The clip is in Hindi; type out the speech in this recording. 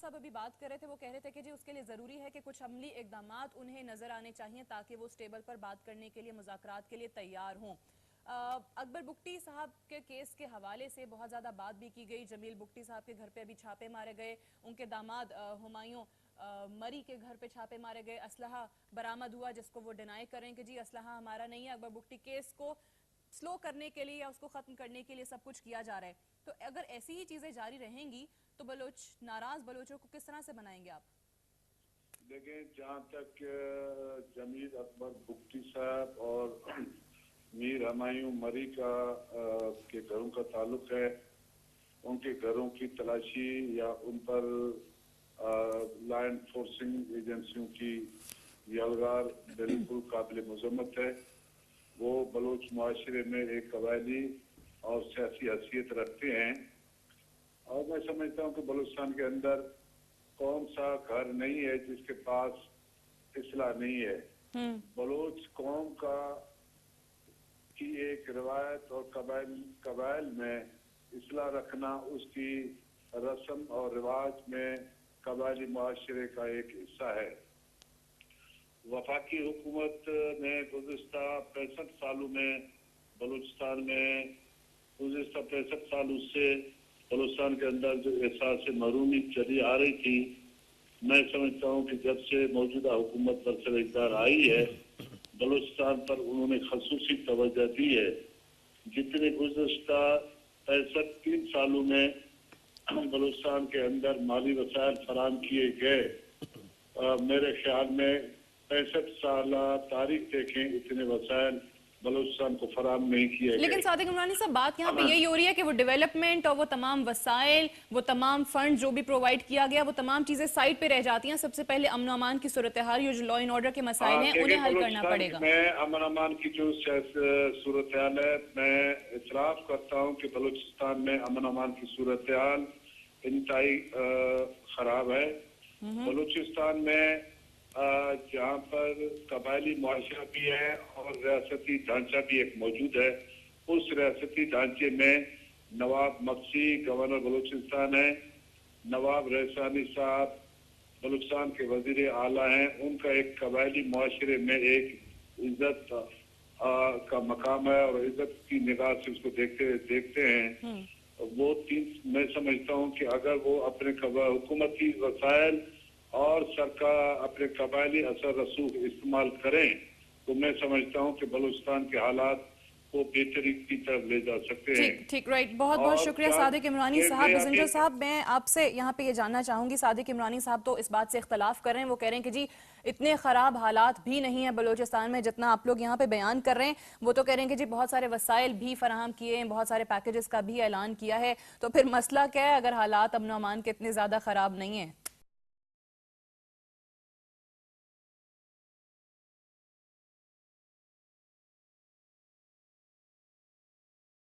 साहब अभी बात कर रहे थे, वो कह रहे थे कि जी उसके लिए ज़रूरी है कि कुछ अमली इक़दामात उन्हें नज़र आने चाहिए ताकि वो उस टेबल पर बात करने के लिए, मुज़ाकरात के लिए तैयार हों। अकबर बुगटी साहब के केस के हवाले से बहुत ज़्यादा बात भी की गई। जमील बुगटी साहब के घर पे अभी छापे मारे गए, उनके दामाद हुमायूं मरी के घर पे छापे मारे गए, असलहा बरामद हुआ जिसको वो डिनाई करें कि जी असलहा हमारा नहीं है। अकबर बुगटी केस को स्लो करने के लिए या उसको ख़त्म करने के लिए सब कुछ किया जा रहा है। तो अगर ऐसी ही चीज़ें जारी रहेंगी तो नाराज बलोचों को किस तरह से बनाएंगे आप? देखिए, जहाँ तक जमील अकबर बुगटी साहब और मीर हुमायूं मरी के घरों का ताल्लुक है, उनके घरों की तलाशी या उन पर लॉ एनफोर्सिंग एजेंसियों की यलगार बिल्कुल काबिल मजम्मत है। वो बलोच मुआशरे में एक कबायली और सियासी हैसियत रखते हैं और मैं समझता हूँ कि बलूचिस्तान के अंदर कौन सा घर नहीं है जिसके पास इस्लाह नहीं है। बलोच कौम की एक रिवायत और कबाइल में इस्लाह रखना उसकी रस्म और रिवाज में कबायली मुआशरे का एक हिस्सा है। वफाकी हुकूमत ने गुज़िश्ता 65 सालों में बलूचिस्तान में गुज़िश्ता 65 सालों से बलूचिस्तान के अंदर जो एहसास महरूमी चली आ रही थी, मैं समझता हूँ कि जब से मौजूदा हुकूमत पर इक़्तिदार आई है, बलूचिस्तान पर उन्होंने खसूसी तवज्जो दी है। जितने गुज़िश्ता 65 सालों में बलूचिस्तान के अंदर माली वसाइल फराम किए गए, मेरे ख्याल में 65 साल तारीख देखें, इतने वसाइल बलूचिस्तान को फराम नहीं किया। लेकिन सादिक इमरानी साहब, बात यहाँ पे यही हो रही है कि वो डेवलपमेंट और वो तमाम वसाइल, वो तमाम फंड जो भी प्रोवाइड किया गया, वो तमाम चीजें साइड पे रह जाती हैं। सबसे पहले अमन अमान की सूरत हाल, जो लॉ एंड ऑर्डर के मसाइल हैं, उन्हें हल करना पड़ेगा। मैं अमन अमान की जो सूरत हाल है, मैं इतराफ करता हूँ कि बलूचिस्तान में अमन अमान की सूरत हाल इंतहाई खराब है। बलूचिस्तान में जहाँ पर कबायली मुआशरा भी है और रियासती ढांचा भी एक मौजूद है, उस रियासती ढांचे में नवाब मक्सी गवर्नर बलूचिस्तान है, नवाब रहसानी साहब बलूचिस्तान के वजीर आला हैं। उनका एक कबायली मुआशरे में एक इज्जत का मकाम है और इज्जत की निगाह से उसको देखते हैं। वो मैं समझता हूँ कि अगर वो अपने हुकूमती वसाइल और सरकार अपने कबायली असर रसूख इस्तेमाल करें तो मैं समझता हूँ कि बलूचिस्तान के हालात को बेहतरी की तरफ ले जा सकते हैं। ठीक, राइट। बहुत बहुत शुक्रिया सादिक इमरानी साहब। जिंजर साहब, मैं आपसे यहाँ पे ये जानना चाहूंगी, सादिक इमरानी साहब तो इस बात से इख्तलाफ कर रहे हैं। वो कह रहे हैं कि जी इतने खराब हालात भी नहीं है बलूचिस्तान में जितना आप लोग यहाँ पे बयान कर रहे हैं। वो तो कह रहे हैं कि जी बहुत सारे वसाइल भी फराहम किए हैं, बहुत सारे पैकेजेस का भी ऐलान किया है। तो फिर मसला क्या है अगर हालात अमन अमान के इतने ज्यादा खराब नहीं है?